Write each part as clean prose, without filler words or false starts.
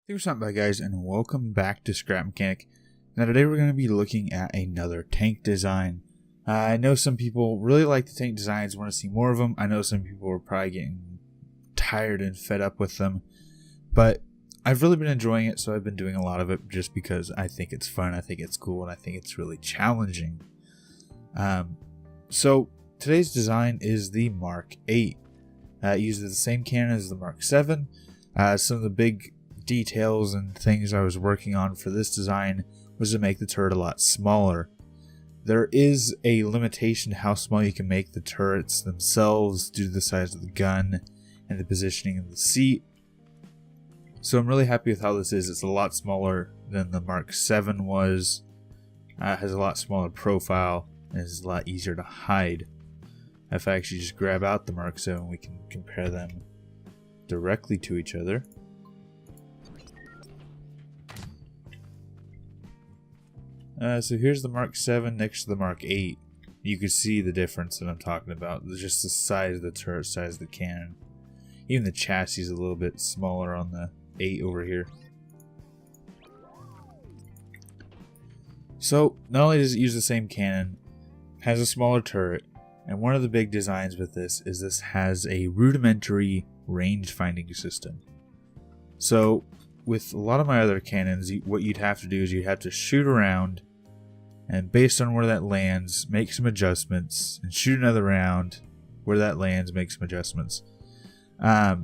Thanks for stopping by, guys, and welcome back to Scrap Mechanic. Now today we're going to be looking at another tank design. I know some people really like the tank designs, want to see more of them. I know some people are probably getting tired and fed up with them, but I've really been enjoying it, so I've been doing a lot of it just because I think it's fun, I think it's cool, and I think it's really challenging. So today's design is the Mark 8. It uses the same cannon as the Mark 7. Some of the big details and things I was working on for this design was to make the turret a lot smaller. There is a limitation to how small you can make the turrets themselves due to the size of the gun and the positioning of the seat. So I'm really happy with how this is. It's a lot smaller than the Mark 7 was. Has a lot smaller profile and is a lot easier to hide. If I actually just grab out the Mark 7, we can compare them directly to each other. So here's the Mark 7 next to the Mark 8. You can see the difference that I'm talking about. Just the size of the turret, size of the cannon. Even the chassis is a little bit smaller on the 8 over here. So not only does it use the same cannon, has a smaller turret, and one of the big designs with this is this has a rudimentary range finding system. So with a lot of my other cannons, what you'd have to do is you'd have to shoot around, and based on where that lands, make some adjustments, and shoot another round where that lands, make some adjustments. Now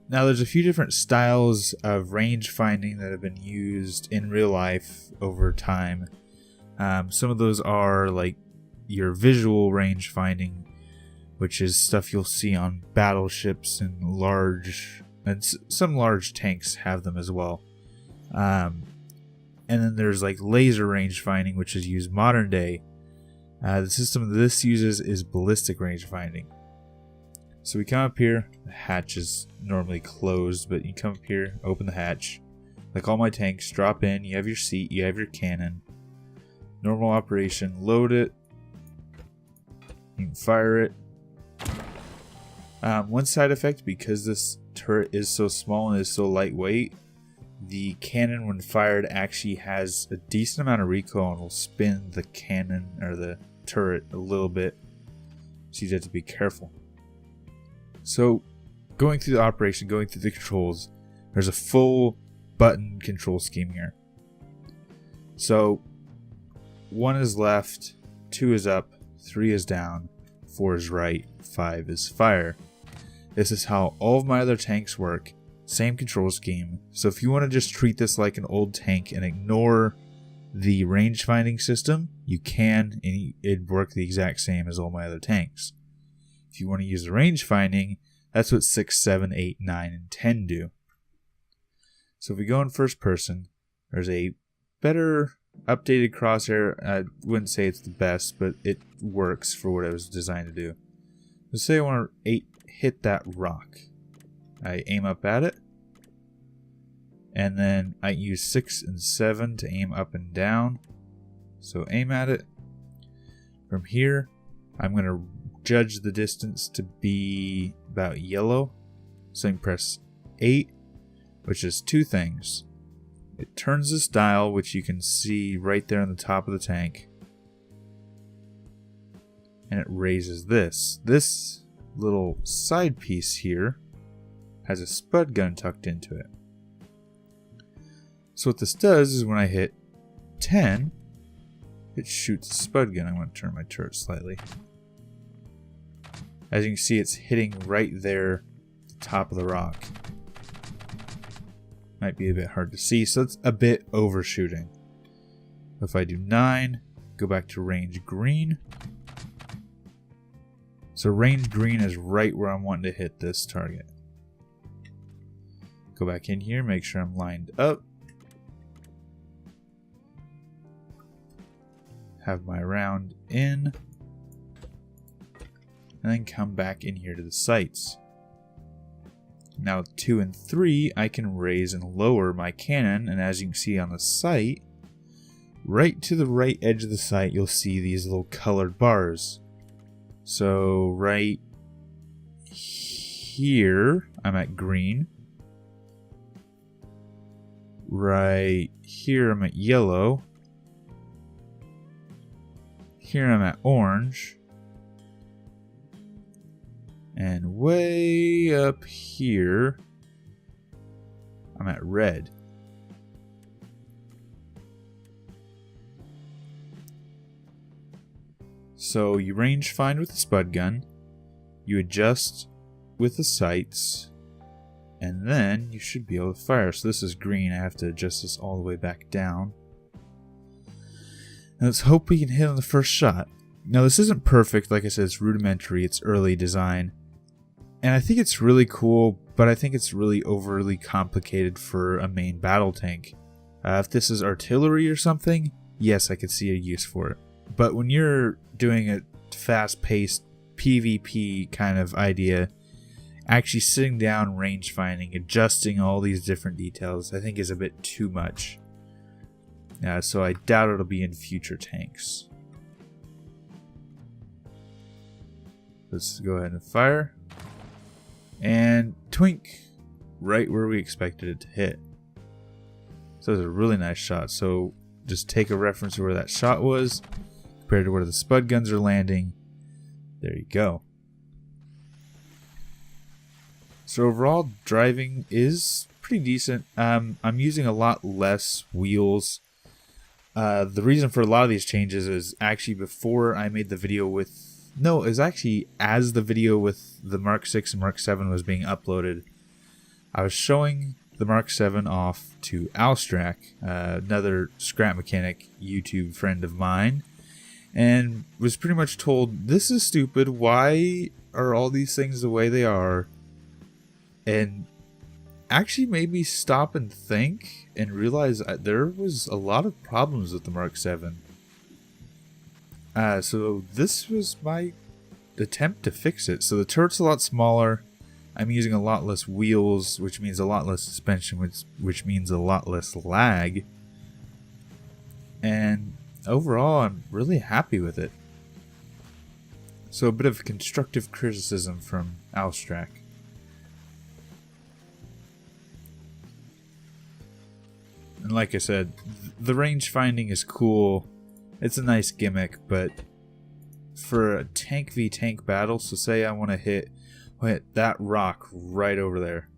there's a few different styles of range finding that have been used in real life over time. Some of those are like your visual range finding, which is stuff you'll see on battleships and some large tanks have them as well. And then there's like laser range finding, which is used modern day. The system this uses is ballistic range finding. So we come up here, the hatch is normally closed, but you come up here, open the hatch. Like all my tanks, drop in, you have your seat, you have your cannon. Normal operation, load it. You can fire it. One side effect, because this turret is so small and is so lightweight, the cannon when fired actually has a decent amount of recoil and will spin the cannon or the turret a little bit, so you have to be careful. So going through the operation, going through the controls, there's a full button control scheme here. So 1 is left, 2 is up, 3 is down, 4 is right, 5 is fire. This is how all of my other tanks work. Same control scheme. So if you want to just treat this like an old tank and ignore the range finding system, you can, and it'd work the exact same as all my other tanks. If you want to use the range finding, that's what 6, 7, 8, 9, and 10 do. So if we go in first person, there's a better updated crosshair. I wouldn't say it's the best, but it works for what it was designed to do. Let's say I want to hit that rock. I aim up at it, and then I use 6 and 7 to aim up and down. So aim at it. From here, I'm going to judge the distance to be about yellow. So I can press 8, which is 2 things. It turns this dial, which you can see right there on the top of the tank, and it raises this. This little side piece here has a spud gun tucked into it. So what this does is when I hit 10, it shoots a spud gun. I'm going to turn my turret slightly. As you can see, it's hitting right there at the top of the rock. Might be a bit hard to see, so it's a bit overshooting. If I do 9, go back to range green. So range green is right where I'm wanting to hit this target. Go back in here, make sure I'm lined up. Have my round in. And then come back in here to the sights. Now 2 and 3, I can raise and lower my cannon, and as you can see on the sight, right to the right edge of the sight, you'll see these little colored bars. So right here, I'm at green. right here I'm at yellow. Here I'm at orange. And way up here, I'm at red. So you range find with the spud gun, you adjust with the sights, and then you should be able to fire. So this is green, I have to adjust this all the way back down. And let's hope we can hit on the first shot. Now this isn't perfect, like I said, it's rudimentary, it's early design. And I think it's really cool, but I think it's really overly complicated for a main battle tank. If this is artillery or something, yes, I could see a use for it. But when you're doing a fast-paced PvP kind of idea, actually sitting down, range finding, adjusting all these different details, I think is a bit too much. So I doubt it'll be in future tanks. Let's go ahead and fire. And twink, right where we expected it to hit. So it was a really nice shot. So just take a reference to where that shot was compared to where the spud guns are landing. There you go. So overall, driving is pretty decent. I'm using a lot less wheels. The reason for a lot of these changes is actually before I made the video with... No, it was actually as the video with the Mark 6 and Mark 7 was being uploaded. I was showing the Mark 7 off to Alstrak, another scrap mechanic YouTube friend of mine, and was pretty much told, this is stupid, why are all these things the way they are? And actually made me stop and think and realize there was a lot of problems with the Mark 7. So this was my attempt to fix it. So the turret's a lot smaller. I'm using a lot less wheels, which means a lot less suspension, which means a lot less lag. And overall, I'm really happy with it. So a bit of constructive criticism from Alstrak. And like I said, the range finding is cool. It's a nice gimmick, but for a tank v tank battle, so say I want to hit that rock right over there,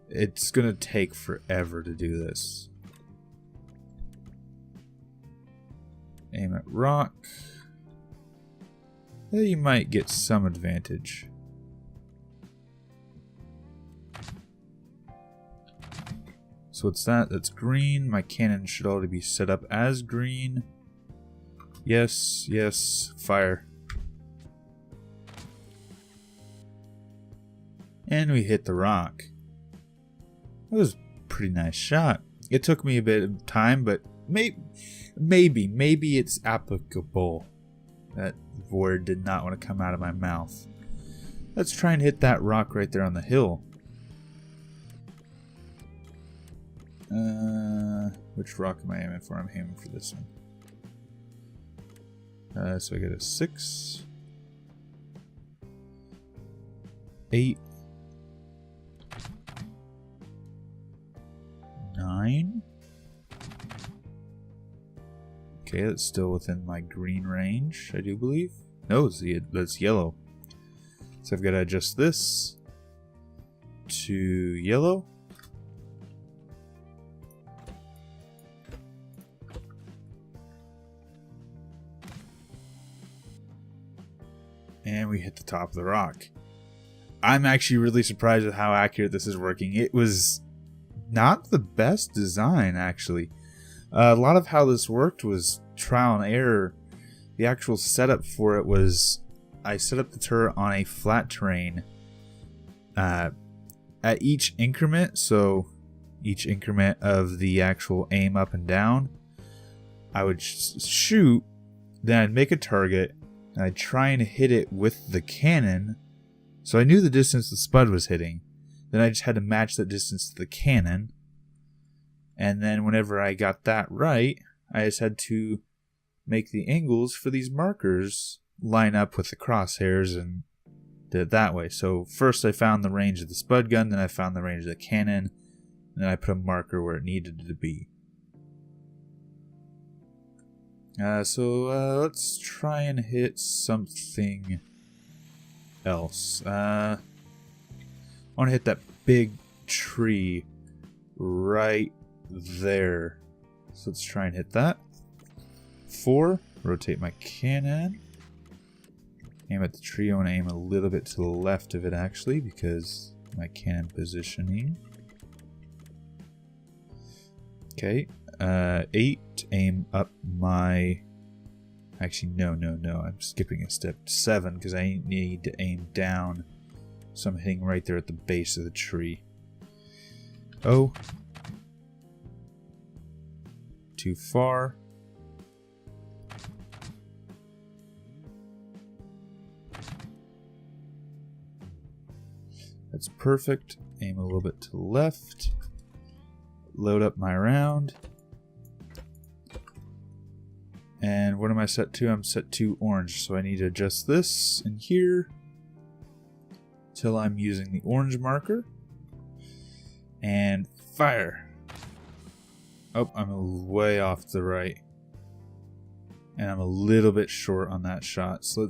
it's gonna take forever to do this. Aim at rock. There you might get some advantage. So what's that? That's green. My cannon should already be set up as green. Yes, yes, fire. And we hit the rock. That was a pretty nice shot. It took me a bit of time, but maybe it's applicable. That word did not want to come out of my mouth. Let's try and hit that rock right there on the hill. Which rock am I aiming for? I'm aiming for this one. So I get a 6, 8, 9. Okay, that's still within my green range, I do believe. No, that's yellow. So I've got to adjust this to yellow. And we hit the top of the rock. I'm actually really surprised with how accurate this is working. It was not the best design, actually. A lot of how this worked was trial and error. The actual setup for it was, I set up the turret on a flat terrain at each increment. So each increment of the actual aim up and down, I would shoot, then I'd make a target, and I'd try and hit it with the cannon. So I knew the distance the spud was hitting. Then I just had to match that distance to the cannon. And then whenever I got that right, I just had to make the angles for these markers line up with the crosshairs and did it that way. So first I found the range of the spud gun, then I found the range of the cannon, and I put a marker where it needed to be. So let's try and hit something else. I want to hit that big tree right there. So let's try and hit that. 4. Rotate my cannon. Aim at the tree. I want to aim a little bit to the left of it actually because my cannon positioning. Okay. 8. Aim up my... Actually, no. I'm skipping a step. 7 because I need to aim down. So I'm hitting right there at the base of the tree. Oh. Too far. That's perfect. Aim a little bit to the left. Load up my round. And what am I set to? I'm set to orange, so I need to adjust this in here till I'm using the orange marker. And fire. Oh, I'm way off to the right. And I'm a little bit short on that shot. So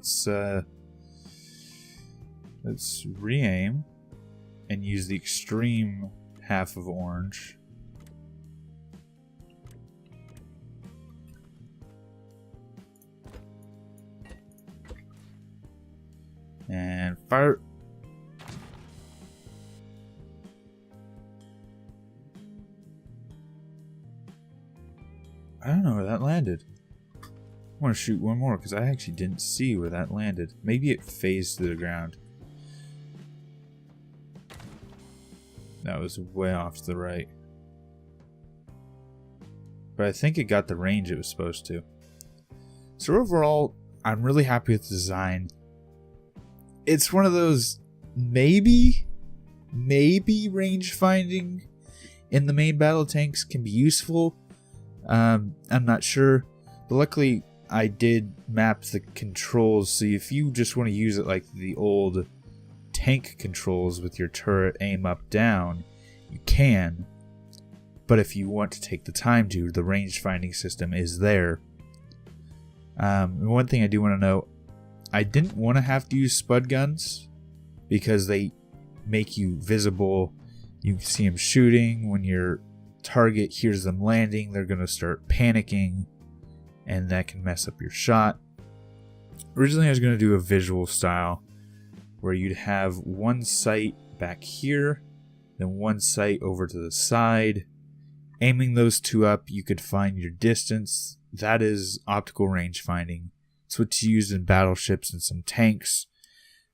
let's re-aim and use the extreme half of orange. And fire. I don't know where that landed. I want to shoot one more because I actually didn't see where that landed. Maybe it phased to the ground. That was way off to the right. But I think it got the range it was supposed to. So overall, I'm really happy with the design. It's one of those maybe range finding in the main battle tanks can be useful. I'm not sure, but luckily I did map the controls, so if you just want to use it like the old tank controls with your turret aim up down, you can. But if you want to take the time to, the range finding system is there. One thing I do want to note, I didn't want to have to use spud guns because they make you visible. You can see them shooting. When your target hears them landing, they're going to start panicking, and that can mess up your shot. Originally I was going to do a visual style where you'd have one sight back here, then one sight over to the side. Aiming those two up, you could find your distance. That is optical range finding. It's what's used in battleships and some tanks.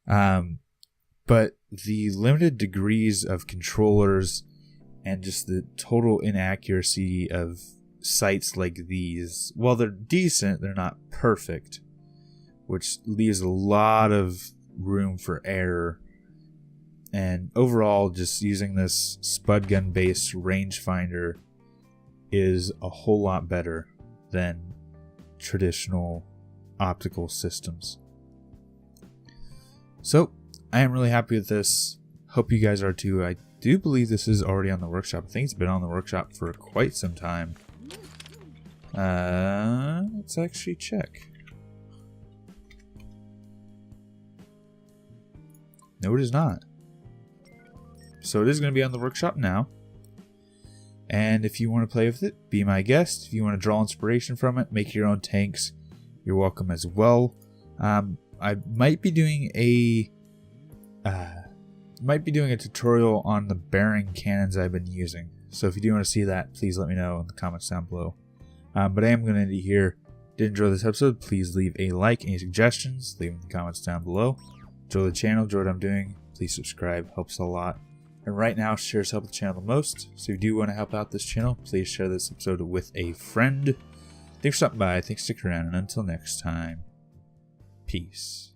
But the limited degrees of controllers and just the total inaccuracy of sights like these, while they're decent, they're not perfect, which leaves a lot of room for error. And overall, just using this spud gun based rangefinder is a whole lot better than traditional optical systems. So I am really happy with this. Hope you guys are too. I do believe this is already on the workshop. I think it's been on the workshop for quite some time. Let's actually check. No, it is not. So it is going to be on the workshop now. And if you want to play with it, be my guest. If you want to draw inspiration from it, make your own tanks, you're welcome as well. I might be doing a tutorial on the bearing cannons I've been using. So if you do want to see that, please let me know in the comments down below. But I am going to end it here. Did enjoy this episode? Please leave a like. Any suggestions? Leave them in the comments down below. Enjoy the channel. Enjoy what I'm doing. Please subscribe. Helps a lot. And right now, shares help the channel the most. So if you do want to help out this channel, please share this episode with a friend. Thanks for stopping by. Thanks for sticking around. And until next time, peace.